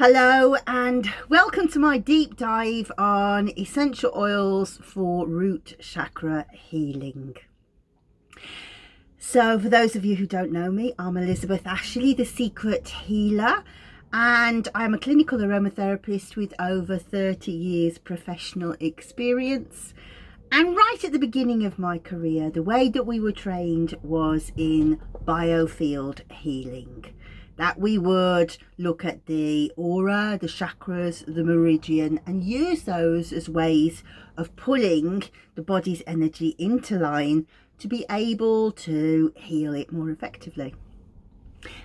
Hello and welcome to my deep dive on essential oils for root chakra healing. So for those of you who don't know me, I'm Elizabeth Ashley, the Secret Healer, and I'm a clinical aromatherapist with over 30 years professional experience. And right at the beginning of my career, the way that we were trained was in biofield healing. That we would look at the aura, the chakras, the meridian, and use those as ways of pulling the body's energy into line to be able to heal it more effectively.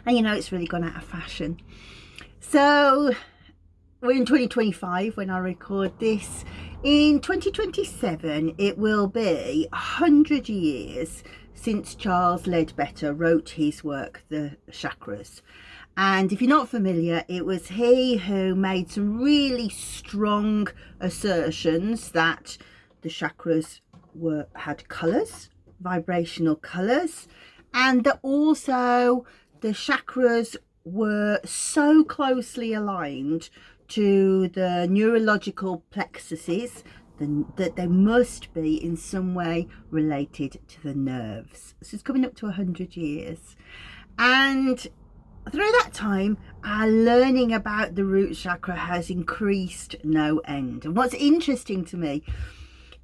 And you know, it's really gone out of fashion. So we're in 2025 when I record this. In 2027, it will be 100 years since Charles Ledbetter wrote his work, The Chakras. And if you're not familiar, it was he who made some really strong assertions that the chakras had colours, vibrational colours, and that also the chakras were so closely aligned to the neurological plexuses that they must be in some way related to the nerves. This is coming up to 100 years. And through that time, our learning about the root chakra has increased no end. And what's interesting to me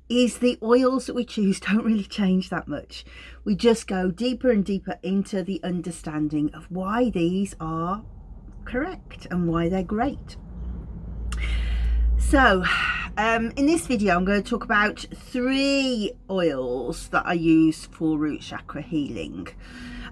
is the oils that we choose don't really change that much. We just go deeper and deeper into the understanding of why these are correct and why they're great. So in this video, I'm going to talk about 3 oils that I use for root chakra healing.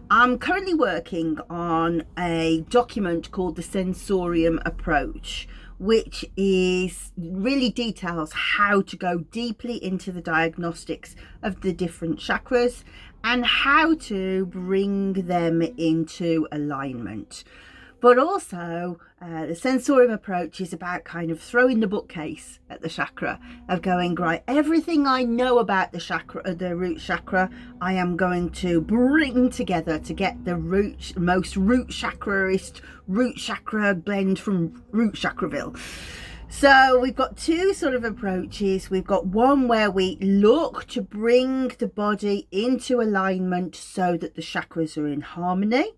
I'm currently working on a document called the Sensorium Approach, which really details how to go deeply into the diagnostics of the different chakras and how to bring them into alignment. But also, the Sensorium Approach is about kind of throwing the bookcase at the chakra, of going, right, everything I know about the chakra, the root chakra, I am going to bring together to get the most root chakraist root chakra blend from Root Chakraville. So we've got 2 sort of approaches. We've got one where we look to bring the body into alignment so that the chakras are in harmony,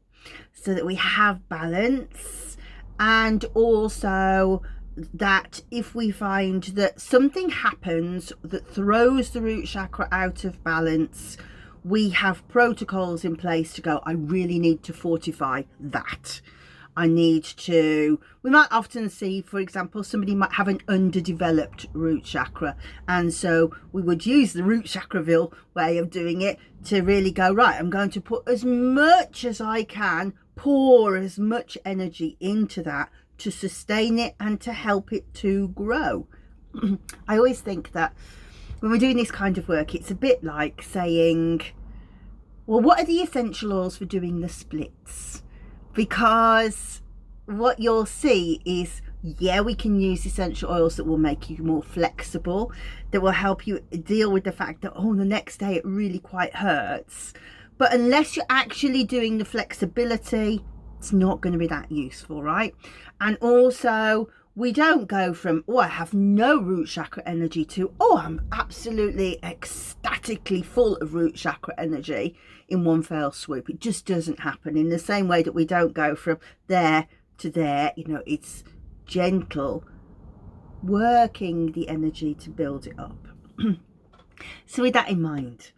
so that we have balance, and also that if we find that something happens that throws the root chakra out of balance, we have protocols in place to go, I really need to fortify that. We might often see, for example, somebody might have an underdeveloped root chakra, and so we would use the Root Chakraville way of doing it to really go, right, I'm going to put as much as I can, pour as much energy into that to sustain it and to help it to grow. I always think that when we're doing this kind of work, it's a bit like saying, well, what are the essential oils for doing the splits? Because what you'll see is, yeah, we can use essential oils that will make you more flexible, that will help you deal with the fact that, oh, the next day it really quite hurts. But unless you're actually doing the flexibility, it's not going to be that useful, right? And also, we don't go from, oh, I have no root chakra energy to, oh, I'm absolutely ecstatically full of root chakra energy in one fell swoop. It just doesn't happen. In the same way that we don't go from there to there, you know, it's gentle working the energy to build it up. So with that in mind,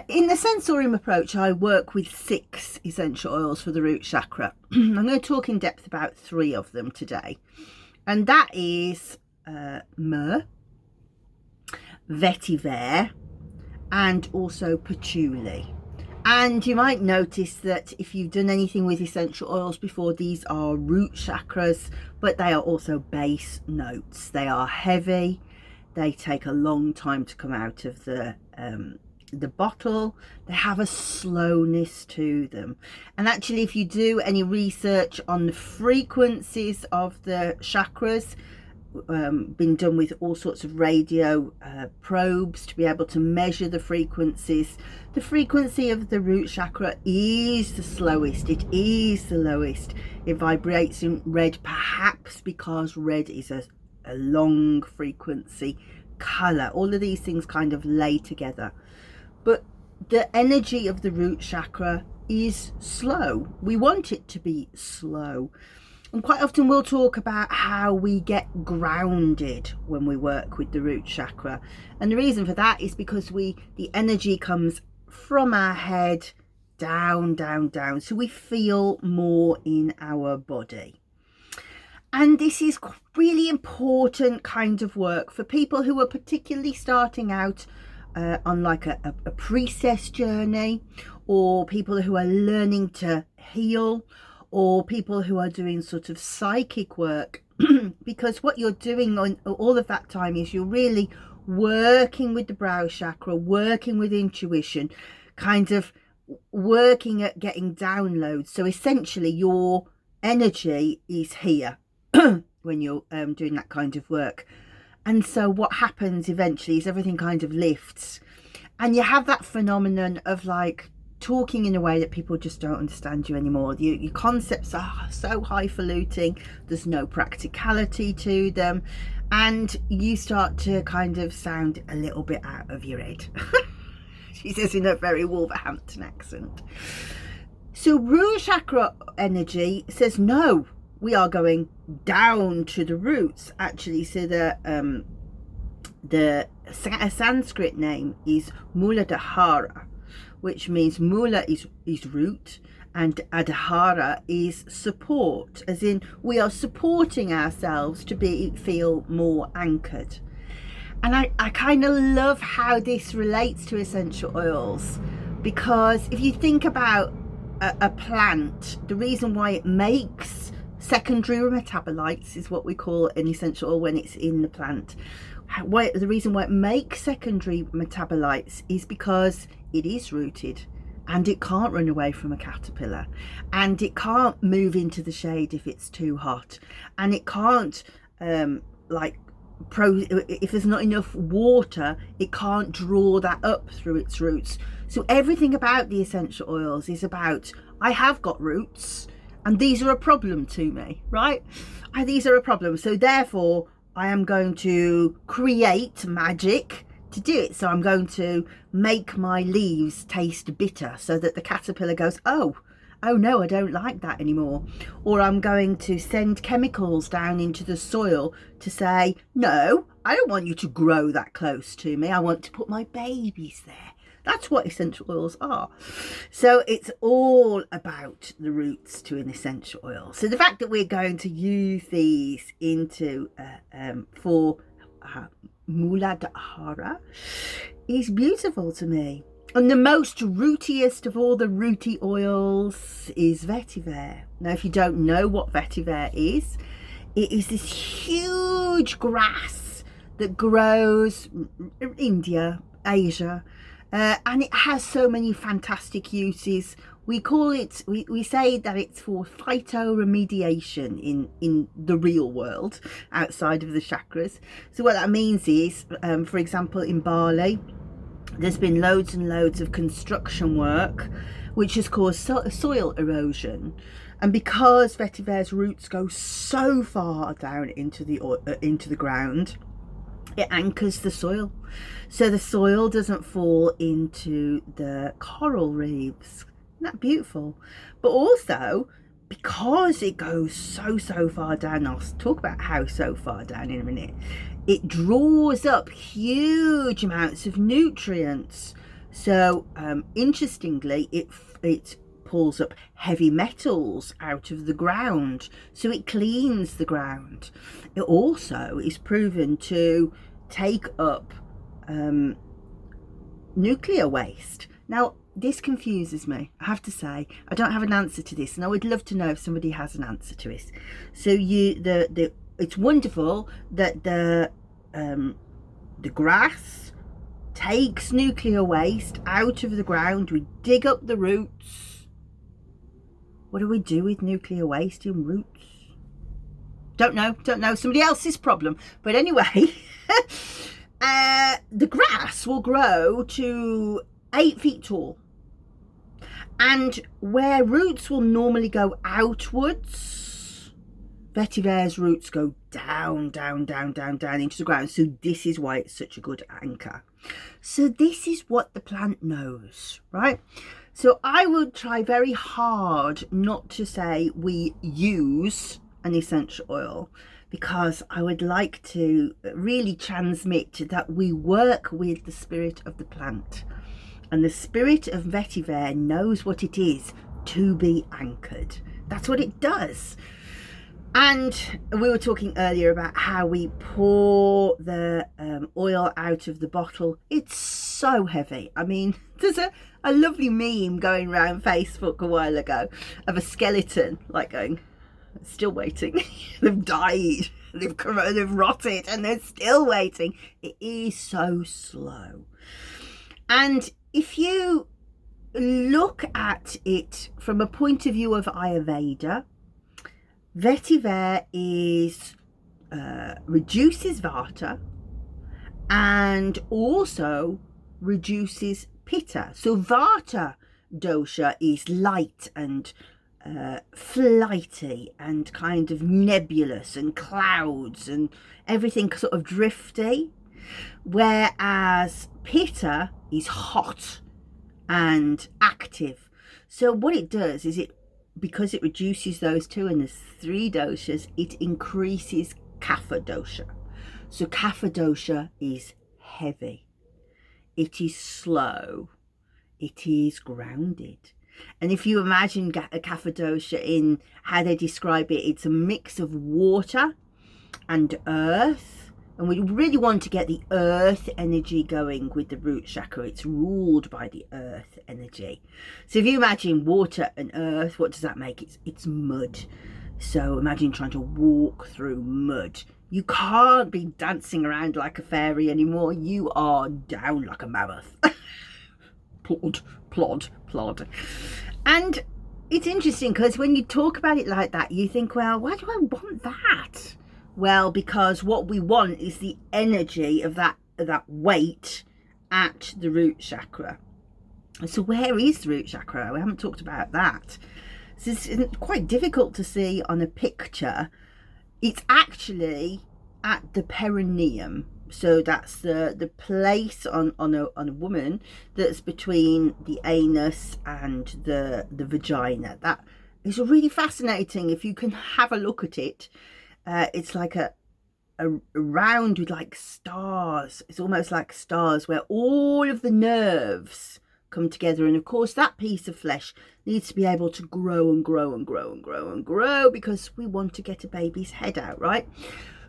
in the Sensorium Approach, I work with 6 essential oils for the root chakra. I'm going to talk in depth about 3 of them today. And that is Myrrh, Vetiver, and also Patchouli. And you might notice that if you've done anything with essential oils before, these are root chakras, but they are also base notes. They are heavy. They take a long time to come out of the bottle. They have a slowness to them. And actually, if you do any research on the frequencies of the chakras, been done with all sorts of radio probes to be able to measure the frequencies. The frequency of the root chakra is the slowest, it is the lowest. It vibrates in red, perhaps because red is a long frequency colour. All of these things kind of lay together. But the energy of the root chakra is slow. We want it to be slow. And quite often we'll talk about how we get grounded when we work with the root chakra. And the reason for that is because the energy comes from our head down, down, down. So we feel more in our body. And this is really important kind of work for people who are particularly starting out on like a process journey, or people who are learning to heal, or people who are doing sort of psychic work. Because what you're doing on all of that time is you're really working with the brow chakra, working with intuition, kind of working at getting downloads. So essentially your energy is here when you're doing that kind of work. And so what happens eventually is everything kind of lifts, and you have that phenomenon of like talking in a way that people just don't understand you anymore. Your concepts are so highfalutin, there's no practicality to them, and you start to kind of sound a little bit out of your head. She says in a very Wolverhampton accent. So root chakra energy says no, we are going down to the roots. Actually, so the Sanskrit name is Muladhara, which means mula is root and adhara is support, as in we are supporting ourselves to feel more anchored. And I kind of love how this relates to essential oils, because if you think about a plant, the reason why it makes secondary metabolites is what we call an essential oil when it's in the plant. The reason why it makes secondary metabolites is because it is rooted, and it can't run away from a caterpillar, and it can't move into the shade if it's too hot, and it can't if there's not enough water, it can't draw that up through its roots. So everything about the essential oils is about, I have got roots and these are a problem to me, right? These are a problem, so therefore I am going to create magic to do it. So I'm going to make my leaves taste bitter so that the caterpillar goes, oh no, I don't like that anymore. Or I'm going to send chemicals down into the soil to say, no, I don't want you to grow that close to me. I want to put my babies there. That's what essential oils are. So it's all about the roots to an essential oil. So the fact that we're going to use these into for Muladhara is beautiful to me. And the most rootiest of all the rooty oils is Vetiver. Now, if you don't know what Vetiver is, it is this huge grass that grows in India, Asia, and it has so many fantastic uses. We call it, we say that it's for phytoremediation in the real world, outside of the chakras. So what that means is, for example, in Bali, there's been loads and loads of construction work which has caused soil erosion, and because Vetiver's roots go so far down into the ground, it anchors the soil, so the soil doesn't fall into the coral reefs. Isn't that beautiful? But also, because it goes so far down, I'll talk about how so far down in a minute, it draws up huge amounts of nutrients. So interestingly, it pulls up heavy metals out of the ground, so it cleans the ground. It also is proven to take up nuclear waste. Now, this confuses me, I have to say. I don't have an answer to this, and I would love to know if somebody has an answer to this. So it's wonderful that the grass takes nuclear waste out of the ground. We dig up the roots. What do we do with nuclear waste in roots? Don't know, somebody else's problem. But anyway, the grass will grow to 8 feet tall. And where roots will normally go outwards, Vetiver's roots go down into the ground. So this is why it's such a good anchor. So this is what the plant knows, right? So I would try very hard not to say we use an essential oil, because I would like to really transmit that we work with the spirit of the plant. And the spirit of Vetiver knows what it is to be anchored. That's what it does. And we were talking earlier about how we pour the oil out of the bottle. It's so heavy. I mean, there's a lovely meme going around Facebook a while ago of a skeleton like going, still waiting. They've died, they've rotted, and they're still waiting. It is so slow. And if you look at it from a point of view of Ayurveda, Vetiver reduces Vata and also reduces Pitta. So Vata dosha is light and flighty and kind of nebulous and clouds and everything sort of drifty, whereas Pitta is hot and active. So what it does is because it reduces those two and there's 3 doshas, it increases Kapha dosha. So Kapha dosha is heavy, it is slow, it is grounded. And if you imagine a Kapha dosha in how they describe it, it's a mix of water and earth. And we really want to get the earth energy going with the root chakra. It's ruled by the earth energy. So if you imagine water and earth, what does that make? It's mud. So imagine trying to walk through mud. You can't be dancing around like a fairy anymore. You are down like a mammoth. Plod. And it's interesting because when you talk about it like that, you think, well, why do I want that? Well, because what we want is the energy of that weight at the root chakra. So where is the root chakra? We haven't talked about that. So it's quite difficult to see on a picture. It's actually at the perineum. So that's the place on a woman that's between the anus and the vagina. That is really fascinating if you can have a look at it. It's like a round with like stars. It's almost like stars where all of the nerves come together. And of course that piece of flesh needs to be able to grow and grow and grow and grow and grow, because we want to get a baby's head out, right?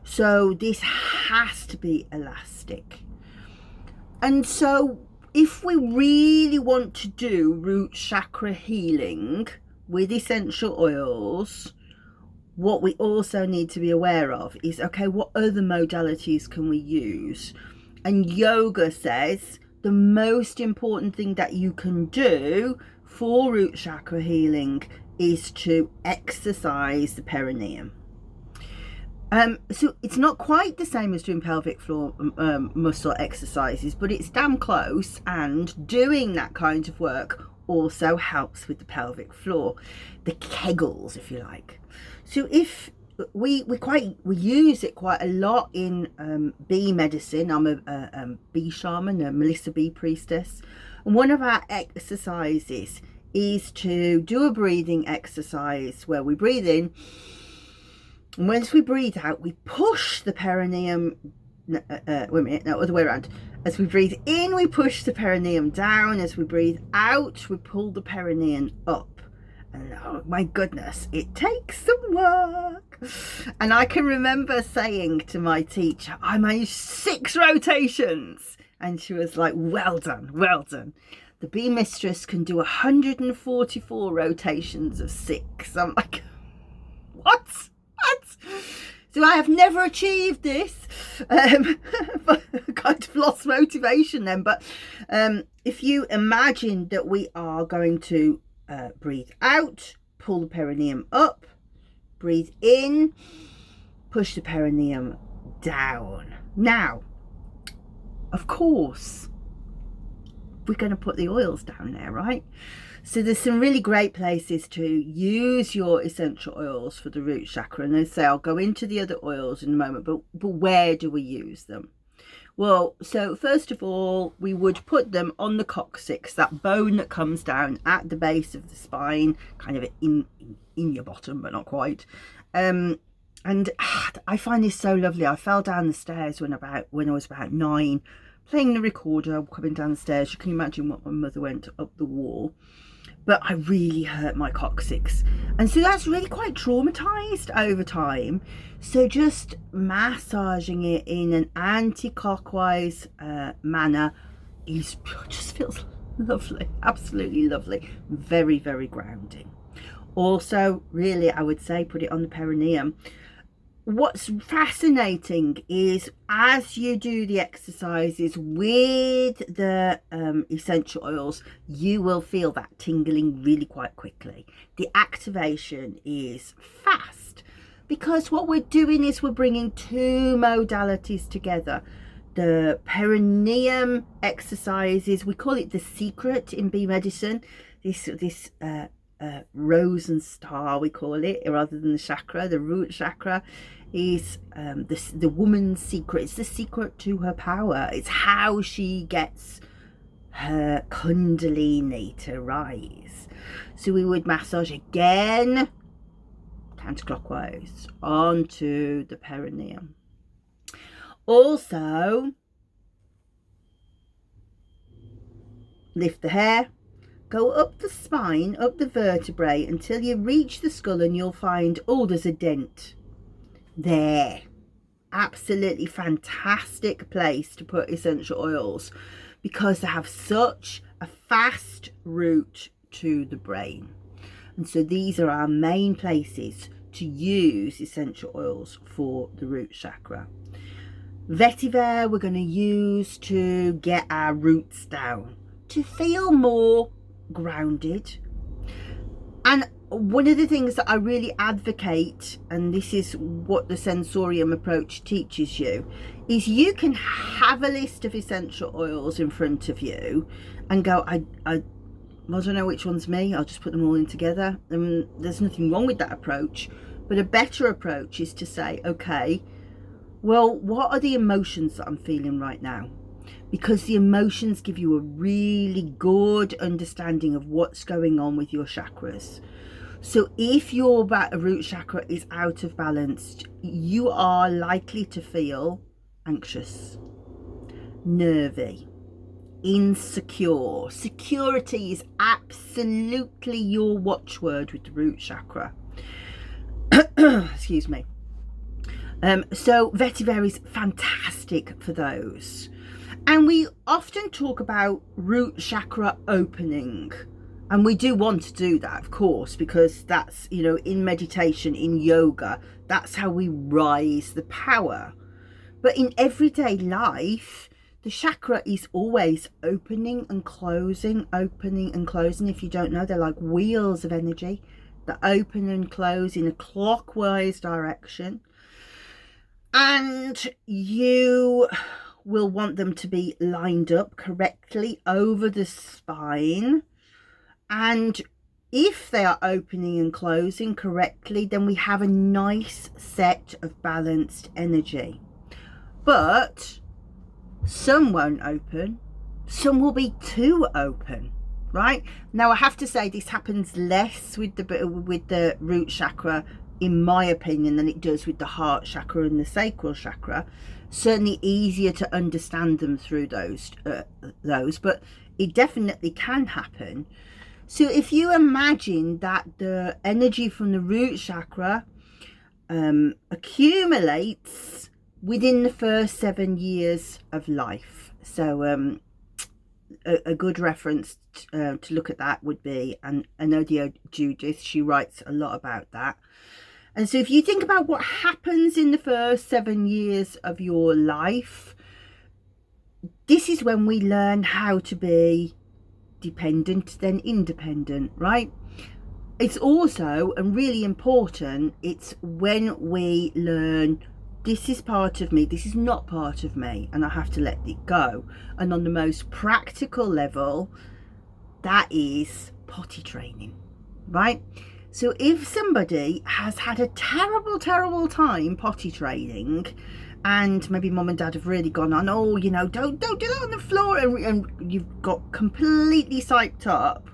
So this has to be elastic. And so if we really want to do root chakra healing with essential oils, what we also need to be aware of is, okay, what other modalities can we use? And yoga says the most important thing that you can do for root chakra healing is to exercise the perineum. So it's not quite the same as doing pelvic floor muscle exercises, but it's damn close, and doing that kind of work also helps with the pelvic floor, the kegels, if you like. So if we use it quite a lot in bee medicine. I'm a bee shaman, a Melissa bee priestess, and one of our exercises is to do a breathing exercise where we breathe in, and once we breathe out, we push the perineum. Wait a minute, no, other way around. As we breathe in, we push the perineum down. As we breathe out, we pull the perineum up. And oh my goodness, it takes some work. And I can remember saying to my teacher, I managed 6 rotations. And she was like, well done, well done. The bee mistress can do 144 rotations of 6. I'm like, what? So I have never achieved this. But I kind of lost motivation then. But if you imagine that we are going to breathe out, pull the perineum up, breathe in, push the perineum down. Now, of course, we're going to put the oils down there, right? So there's some really great places to use your essential oils for the root chakra. And as I say, I'll go into the other oils in a moment, but where do we use them? Well, so first of all, we would put them on the coccyx, that bone that comes down at the base of the spine, kind of in your bottom, but not quite. And I find this so lovely. I fell down the stairs when I was about 9, playing the recorder, coming down the stairs. You can imagine what my mother went up the wall. But I really hurt my coccyx, and so that's really quite traumatized over time. So just massaging it in an anti-clockwise manner just feels lovely, absolutely lovely, very, very grounding. Also, really, I would say put it on the perineum. What's fascinating is as you do the exercises with the essential oils, you will feel that tingling really quite quickly. The activation is fast because what we're doing is we're bringing 2 modalities together. The perineum exercises, we call it the secret in bee medicine. This rose and star, we call it, rather than the chakra, the root chakra, is the woman's secret. It's the secret to her power. It's how she gets her Kundalini to rise. So we would massage again counterclockwise onto the perineum. Also, lift the hair, go up the spine, up the vertebrae until you reach the skull, and you'll find, oh, there's a dent there. Absolutely fantastic place to put essential oils because they have such a fast route to the brain. And so these are our main places to use essential oils for the root chakra. Vetiver we're going to use to get our roots down, to feel more grounded. And one of the things that I really advocate, and this is what the Sensorium Approach teaches you, is you can have a list of essential oils in front of you and go, I don't know which one's me, I'll just put them all in together. And there's nothing wrong with that approach, but a better approach is to say, okay, well, what are the emotions that I'm feeling right now? Because the emotions give you a really good understanding of what's going on with your chakras. So if your root chakra is out of balance, you are likely to feel anxious, nervy, insecure. Security is absolutely your watchword with the root chakra. Excuse me. So vetiver is fantastic for those. And we often talk about root chakra opening. And we do want to do that, of course, because that's, you know, in meditation, in yoga, that's how we rise the power. But in everyday life, the chakra is always opening and closing, opening and closing. If you don't know, they're like wheels of energy that open and close in a clockwise direction. And you will want them to be lined up correctly over the spine. And if they are opening and closing correctly, then we have a nice set of balanced energy. But some won't open, some will be too open, right? Now I have to say this happens less with the root chakra, in my opinion, than it does with the heart chakra and the sacral chakra. Certainly easier to understand them through those, but it definitely can happen. So if you imagine that the energy from the root chakra accumulates within the first 7 years of life. So a good reference to look at that would be, and Anodia Judith, she writes a lot about that. And so if you think about what happens in the first 7 years of your life, this is when we learn how to be dependent, then independent, right? it's also, and really important, it's when we learn this is part of me, this is not part of me, and I have to let it go. And on the most practical level, that is potty training, right? So if somebody has had a terrible time potty training, and maybe mum and dad have really gone on, oh, you know, don't do that on the floor, and you've got completely psyched up,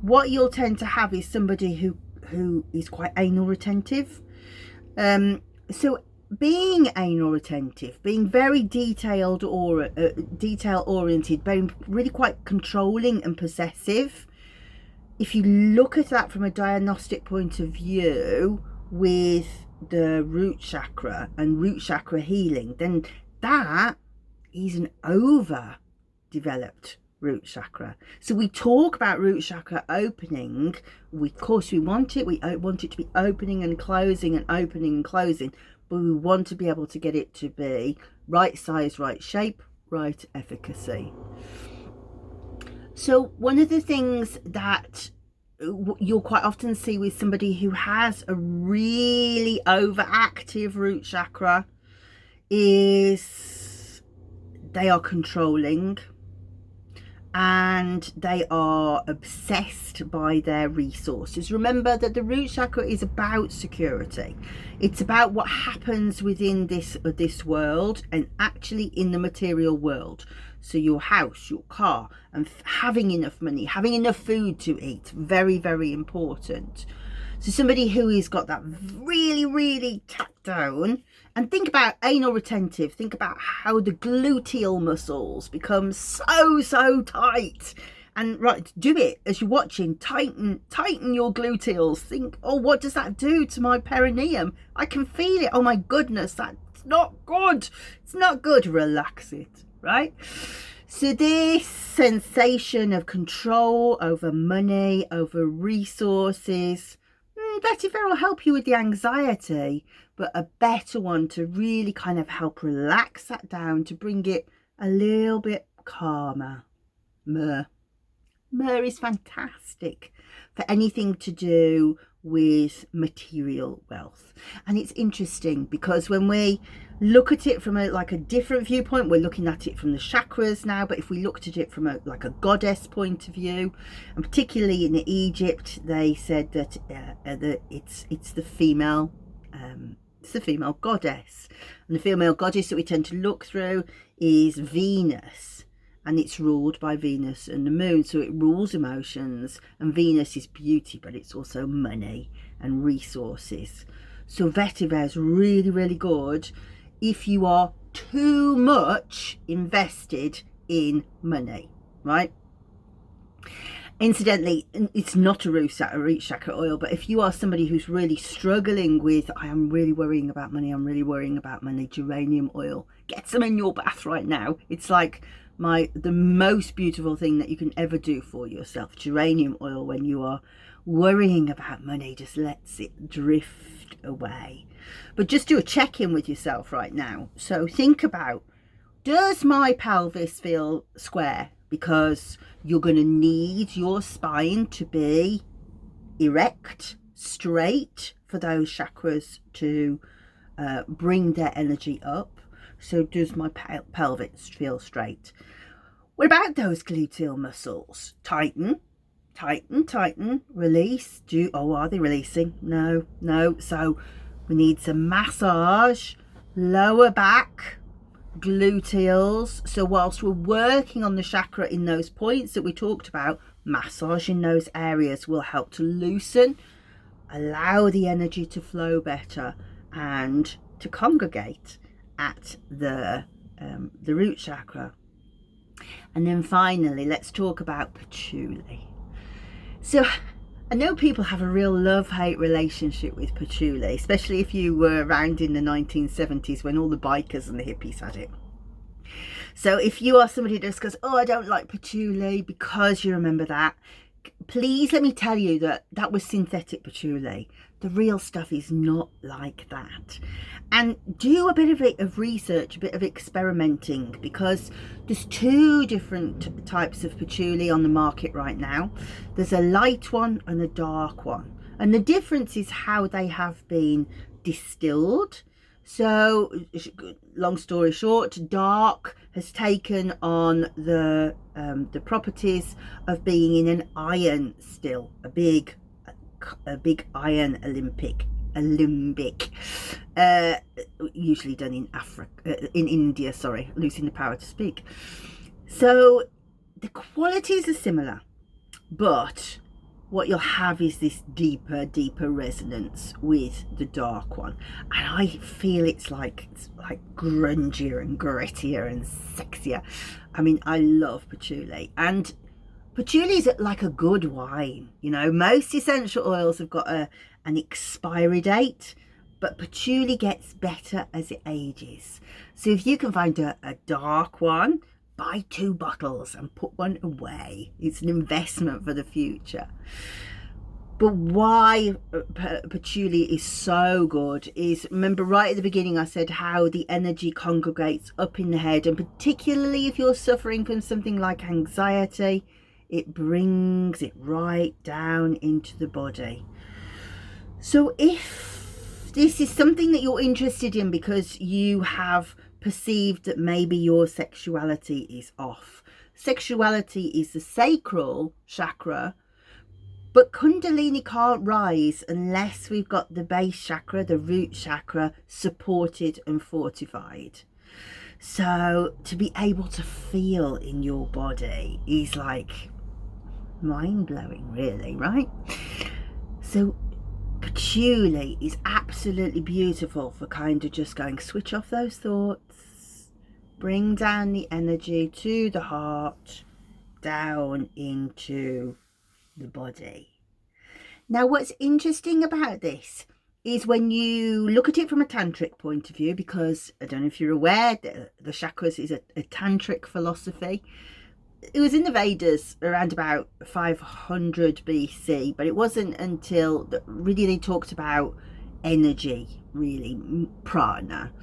what you'll tend to have is somebody who is quite anal retentive. So being anal retentive, being very detail oriented, being really quite controlling and possessive, if you look at that from a diagnostic point of view with the root chakra and root chakra healing, then that is an overdeveloped root chakra. So we talk about root chakra opening. Of course we want it. We want it to be opening and closing and opening and closing, but we want to be able to get it to be right size, right shape, right efficacy. So one of the things that you'll quite often see with somebody who has a really overactive root chakra is they are controlling, and they are obsessed by their resources. Remember that the root chakra is about security. It's about what happens within this world and actually in the material world. So your house, your car, and having enough money, having enough food to eat, very, very important. So somebody who has got that really tacked down, and think about anal retentive, think about how the gluteal muscles become so tight. And right, do it as you're watching, tighten your gluteals. Think, oh, what does that do to my perineum? I can feel it. Oh my goodness, that's not good. It's not good. Relax it, right? So this sensation of control over money, over resources, Vetiver will help you with the anxiety, but a better one to really kind of help relax that down, to bring it a little bit calmer. Myrrh. Myrrh is fantastic for anything to do with material wealth. And it's interesting because when we look at it from a different viewpoint, we're looking at it from the chakras now, but if we looked at it from a goddess point of view, and particularly in Egypt, they said that it's the female goddess, and the female goddess that we tend to look through is Venus, and it's ruled by Venus and the moon. So it rules emotions, and Venus is beauty, but it's also money and resources. So Vetiver is really good if you are too much invested in money, right? Incidentally, it's not a root chakra oil, but if you are somebody who's really struggling with, I am really worrying about money, geranium oil, get some in your bath right now. It's like the most beautiful thing that you can ever do for yourself. Geranium oil, when you are worrying about money, just lets it drift away. But just do a check-in with yourself right now. So think about, does my pelvis feel square? Because you're going to need your spine to be erect, straight, for those chakras to bring their energy up. So does my pelvis feel straight? What about those gluteal muscles? Tighten, release. Are they releasing? No. So we need some massage, lower back, gluteals. So whilst we're working on the chakra in those points that we talked about, massaging those areas will help to loosen, allow the energy to flow better and to congregate at the root chakra. And then finally, let's talk about patchouli. So I know people have a real love-hate relationship with patchouli, especially if you were around in the 1970s when all the bikers and the hippies had it. So if you are somebody that just goes, oh, I don't like patchouli because you remember that, please let me tell you that was synthetic patchouli. The real stuff is not like that. And do a bit of research, a bit of experimenting, because there's two different types of patchouli on the market right now. There's a light one and a dark one. And the difference is how they have been distilled. So, long story short, dark has taken on the properties of being in an iron still, a big iron alembic, usually done in India. Sorry, losing the power to speak. So the qualities are similar, but what you'll have is this deeper resonance with the dark one, and I feel it's like grungier and grittier and sexier. I mean, I love patchouli, and patchouli is like a good wine. You know, most essential oils have got an expiry date, but patchouli gets better as it ages. So if you can find a dark one, buy 2 bottles and put one away. It's an investment for the future. But why patchouli is so good is, remember right at the beginning I said how the energy congregates up in the head, and particularly if you're suffering from something like anxiety, it brings it right down into the body. So if this is something that you're interested in because you have perceived that maybe your sexuality is off. Sexuality is the sacral chakra, but Kundalini can't rise unless we've got the base chakra, the root chakra, supported and fortified. So to be able to feel in your body is like mind-blowing, really, right? So patchouli is absolutely beautiful for kind of just going, switch off those thoughts, bring down the energy to the heart, down into the body. Now, what's interesting about this is when you look at it from a tantric point of view, because I don't know if you're aware, the chakras is a tantric philosophy. It was in the Vedas around about 500 BC, but it wasn't until really they talked about energy, really, prana.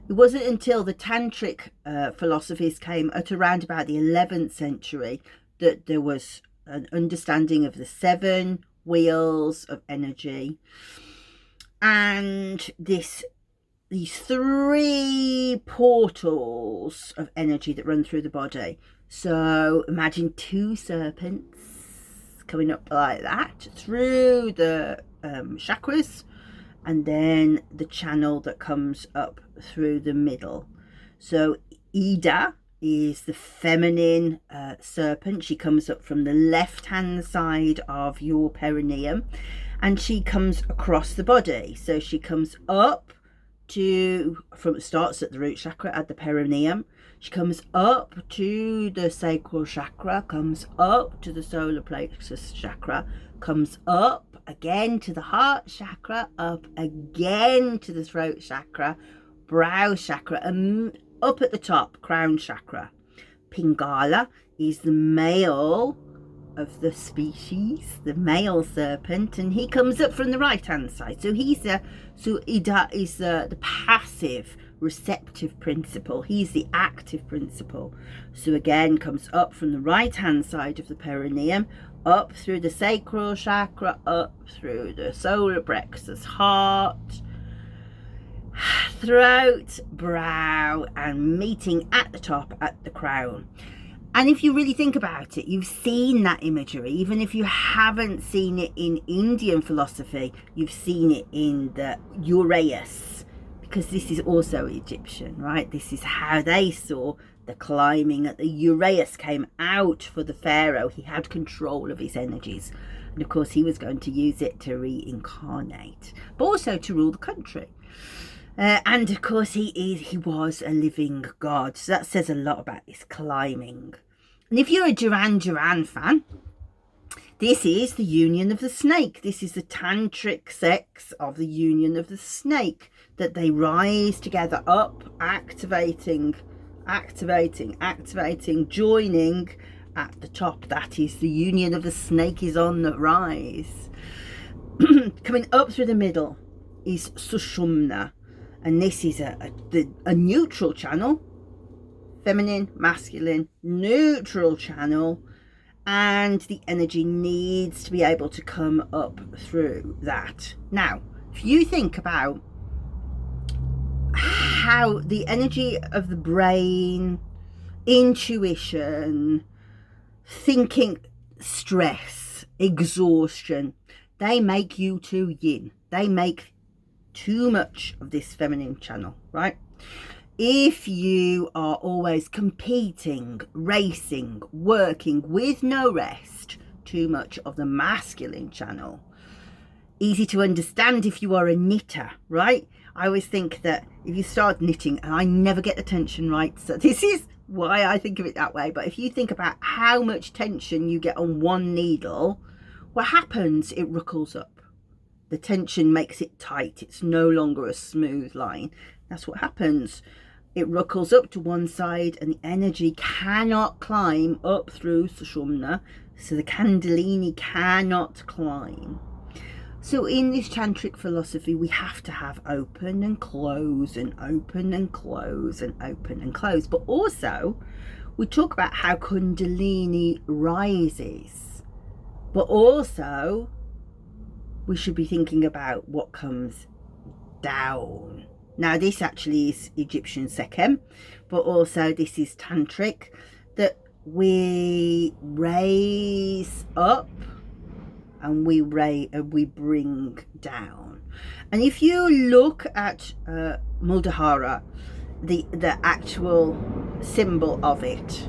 It wasn't until the tantric philosophies came at around about the 11th century that there was an understanding of the 7 wheels of energy, and these 3 portals of energy that run through the body. So imagine 2 serpents coming up like that through the chakras, and then the channel that comes up through the middle. So Ida is the feminine serpent. She comes up from the left hand side of your perineum, and she comes across the body. So she comes up starts at the root chakra at the perineum. She comes up to the sacral chakra, comes up to the solar plexus chakra, comes up again to the heart chakra, up again to the throat chakra, brow chakra, and up at the top, crown chakra. Pingala is the male of the species, the male serpent, and he comes up from the right hand side. So Ida is the passive receptive principle. He's the active principle. So again, comes up from the right hand side of the perineum, up through the sacral chakra, up through the solar plexus, heart, throat, brow, and meeting at the top at the crown. And if you really think about it, you've seen that imagery. Even if you haven't seen it in Indian philosophy, you've seen it in the Uraeus, because this is also Egyptian, right? This is how they saw the climbing that the Uraeus came out for the pharaoh. He had control of his energies, and of course he was going to use it to reincarnate, but also to rule the country. And of course he was a living god, so that says a lot about this climbing. And if you're a Duran Duran fan, this is the union of the snake. This is the tantric sex of the union of the snake, that they rise together up, activating, joining at the top. That is the union of the snake is on the rise. Coming up through the middle is Sushumna, and this is a neutral channel, feminine, masculine, neutral channel, and the energy needs to be able to come up through that. Now, if you think about how the energy of the brain, intuition, thinking, stress, exhaustion, they make you too yin. They make too much of this feminine channel, right? If you are always competing, racing, working with no rest, too much of the masculine channel. Easy to understand if you are a knitter, right? I always think that if you start knitting, and I never get the tension right, so this is why I think of it that way, but if you think about how much tension you get on one needle, what happens? It ruckles up. The tension makes it tight. It's no longer a smooth line. That's what happens. It ruckles up to one side and the energy cannot climb up through Sushumna, so the Kundalini cannot climb. So in this tantric philosophy, we have to have open and close and open and close and open and close. But also, we talk about how Kundalini rises. But also, we should be thinking about what comes down. Now, this actually is Egyptian Sekhem, but also this is tantric, that we raise up and we bring down. And if you look at Muladhara, the actual symbol of it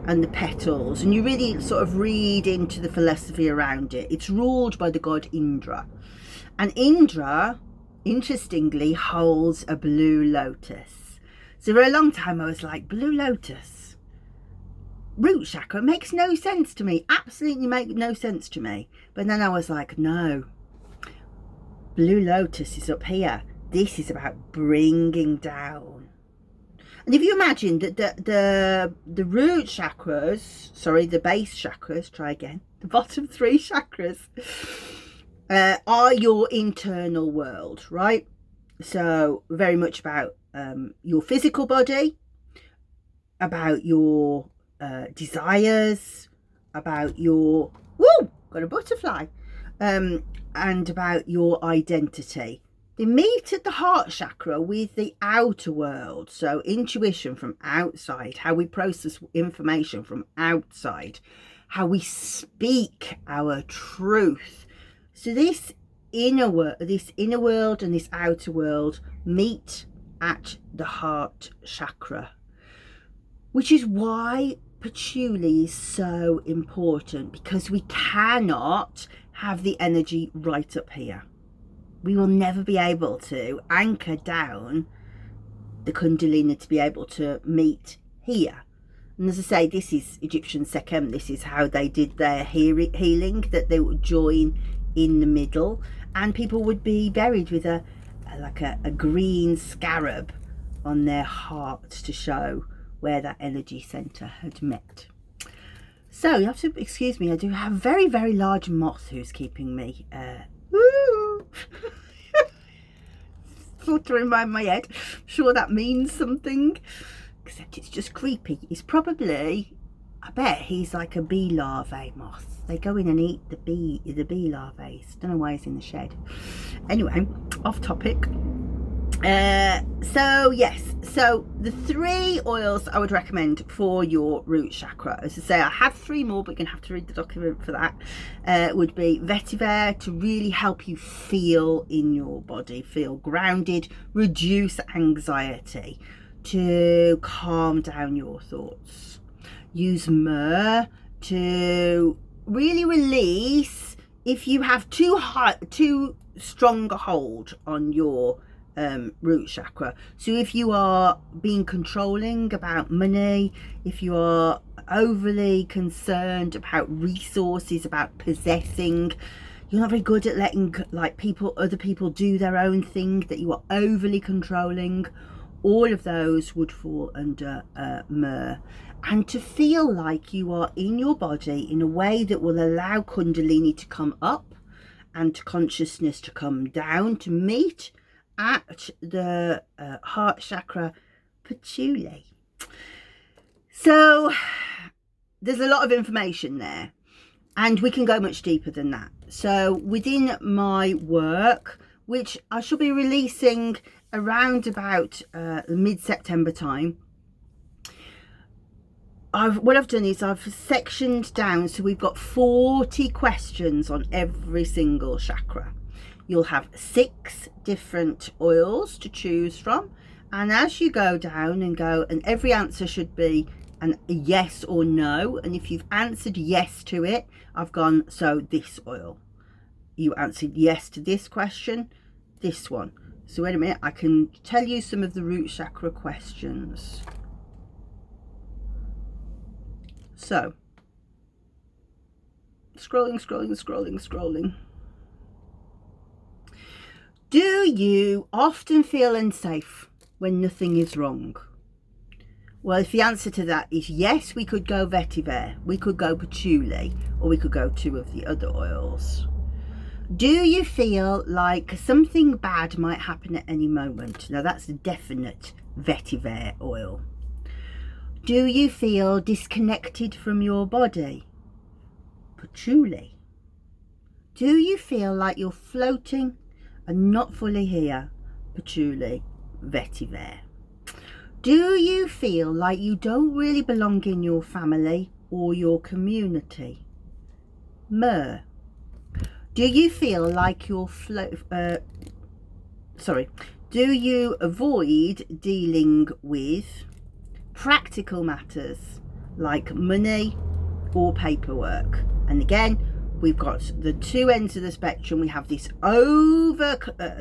and the petals, and you really sort of read into the philosophy around it, it's ruled by the god Indra. And Indra, interestingly, holds a blue lotus. So for a long time I was like, blue lotus, root chakra, makes no sense to me, absolutely make no sense to me. But then I was like, no, blue lotus is up here. This is about bringing down. And if you imagine that the root chakras, sorry, the base chakras, try again, the bottom three chakras are your internal world, right? So very much about your physical body, about your desires, about your, woo, got a butterfly, and about your identity. They meet at the heart chakra with the outer world. So intuition from outside, how we process information from outside, how we speak our truth. So this inner world and this outer world meet at the heart chakra, which is why patchouli is so important, because we cannot have the energy right up here. We will never be able to anchor down the Kundalini to be able to meet here. And as I say, this is Egyptian Sekhem. This is how they did their healing, that they would join in the middle, and people would be buried with a green scarab on their heart to show where that energy center had met. So you have to excuse me, I do have a very, very large moth who's keeping me fluttering around my head. I'm sure that means something, except it's just creepy. He's probably, I bet he's like a bee larvae moth. They go in and eat the bee larvae. Don't know why he's in the shed. Anyway, off topic. So yes, so the 3 oils I would recommend for your root chakra, as I say, I have 3 more, but you're gonna have to read the document for that, would be Vetiver, to really help you feel in your body, feel grounded, reduce anxiety, to calm down your thoughts. Use Myrrh to really release if you have too strong a hold on your root chakra. So if you are being controlling about money, if you are overly concerned about resources, about possessing, you're not very good at letting other people do their own thing, that you are overly controlling, all of those would fall under Myrrh. And to feel like you are in your body in a way that will allow Kundalini to come up and consciousness to come down, to meet at the heart chakra, patchouli. So there's a lot of information there. And we can go much deeper than that. So within my work, which I shall be releasing around about mid-September time, what I've done is I've sectioned down, so we've got 40 questions on every single chakra. You'll have 6 different oils to choose from, and as you go down and every answer should be a yes or no, and if you've answered yes to it, I've gone, so this oil. You answered yes to this question, this one. So wait a minute, I can tell you some of the root chakra questions. So, scrolling. Do you often feel unsafe when nothing is wrong? Well, if the answer to that is yes, we could go Vetiver, we could go Patchouli, or we could go 2 of the other oils. Do you feel like something bad might happen at any moment? Now that's a definite Vetiver oil. Do you feel disconnected from your body? Patchouli. Do you feel like you're floating and not fully here? Patchouli. Vetiver. Do you feel like you don't really belong in your family or your community? Myrrh. Do you feel like you're do you avoid dealing with practical matters like money or paperwork? And again, we've got the 2 ends of the spectrum. We have this over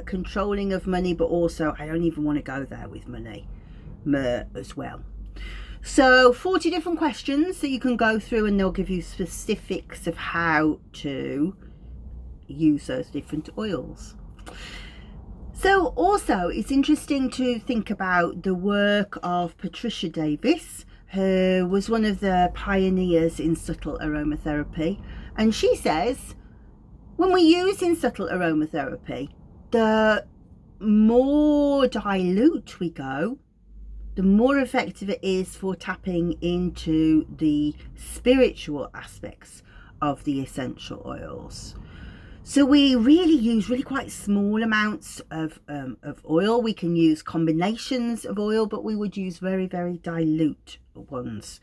controlling of money, but also I don't even want to go there with money. Myrrh as well. So 40 different questions that you can go through, and they'll give you specifics of how to use those different oils. So also it's interesting to think about the work of Patricia Davis, who was one of the pioneers in subtle aromatherapy, and she says when we're using subtle aromatherapy, the more dilute we go, the more effective it is for tapping into the spiritual aspects of the essential oils. So we really use quite small amounts of oil. We can use combinations of oil, but we would use very, very dilute ones.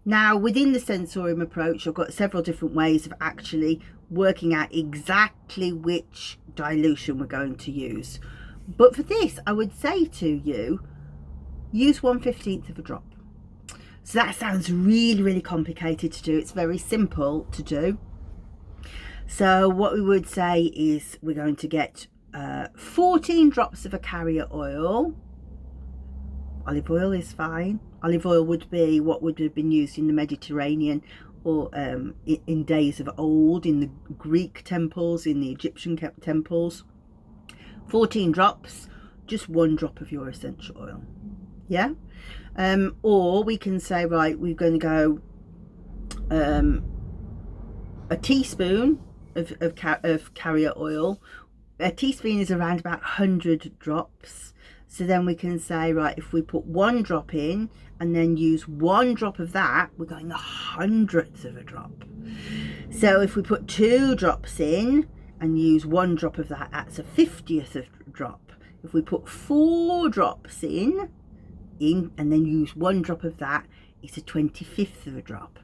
Now, within the Sensorium Approach, I've got several different ways of actually working out exactly which dilution we're going to use. But for this, I would say to you, use 1/15 of a drop. So that sounds really, really complicated to do. It's very simple to do. So what we would say is we're going to get 14 drops of a carrier oil. Olive oil is fine. Olive oil would be what would have been used in the Mediterranean or in days of old, in the Greek temples, in the Egyptian temples. 14 drops, just 1 drop of your essential oil. Yeah. Or we can say, right, we're going to go a teaspoon of carrier oil. A teaspoon is around about 100 drops. So then we can say, right, if we put 1 drop in and then use 1 drop of that, we're going 1/100th of a drop. So if we put 2 drops in and use 1 drop of that, that's a 50th of a drop. If we put 4 drops in and then use 1 drop of that, it's a 25th of a drop.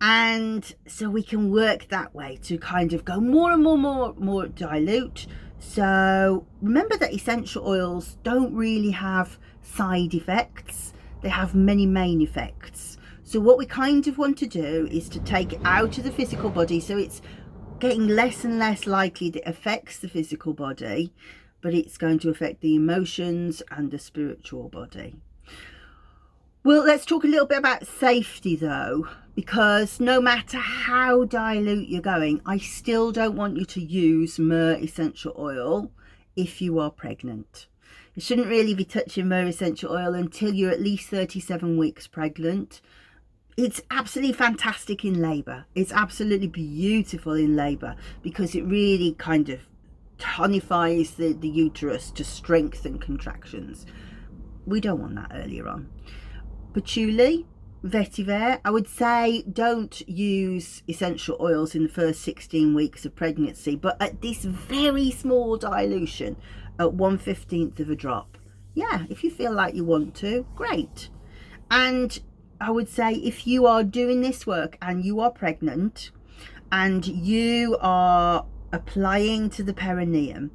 And so we can work that way to kind of go more and more dilute. So remember that essential oils don't really have side effects. They have many main effects. So what we kind of want to do is to take it out of the physical body, so it's getting less and less likely that it affects the physical body, but it's going to affect the emotions and the spiritual body. Well, let's talk a little bit about safety though, because no matter how dilute you're going, I still don't want you to use myrrh essential oil if you are pregnant. You shouldn't really be touching myrrh essential oil until you're at least 37 weeks pregnant. It's absolutely fantastic in labour. It's absolutely beautiful in labour because it really kind of tonifies the uterus to strengthen contractions. We don't want that earlier on. Patchouli, Vetiver. I would say don't use essential oils in the first 16 weeks of pregnancy, but at this very small dilution at 1/15 of a drop. Yeah, if you feel like you want to, great. And I would say if you are doing this work and you are pregnant and you are applying to the perineum,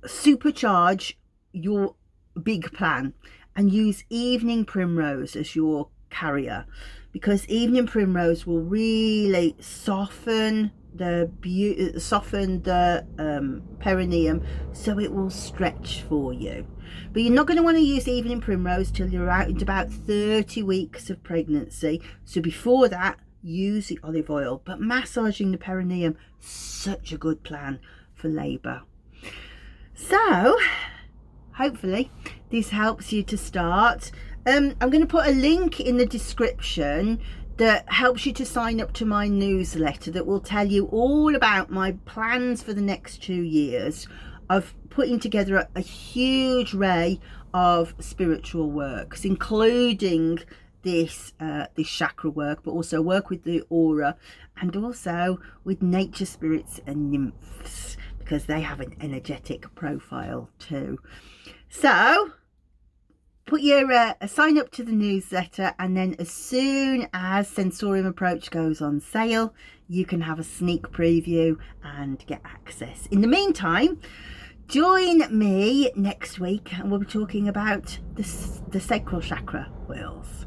supercharge your big plan and use evening primrose as your carrier, because evening primrose will really soften the perineum, so it will stretch for you. But you're not going to want to use evening primrose till you're out into about 30 weeks of pregnancy. So before that, use the olive oil. But massaging the perineum, such a good plan for labour. So hopefully this helps you to start. I'm going to put a link in the description that helps you to sign up to my newsletter that will tell you all about my plans for the next 2 years of putting together a huge array of spiritual works, including this chakra work, but also work with the aura and also with nature spirits and nymphs, because they have an energetic profile too. So put your sign up to the newsletter, and then as soon as Sensorium Approach goes on sale, you can have a sneak preview and get access. In the meantime, join me next week and we'll be talking about the sacral chakra wheels.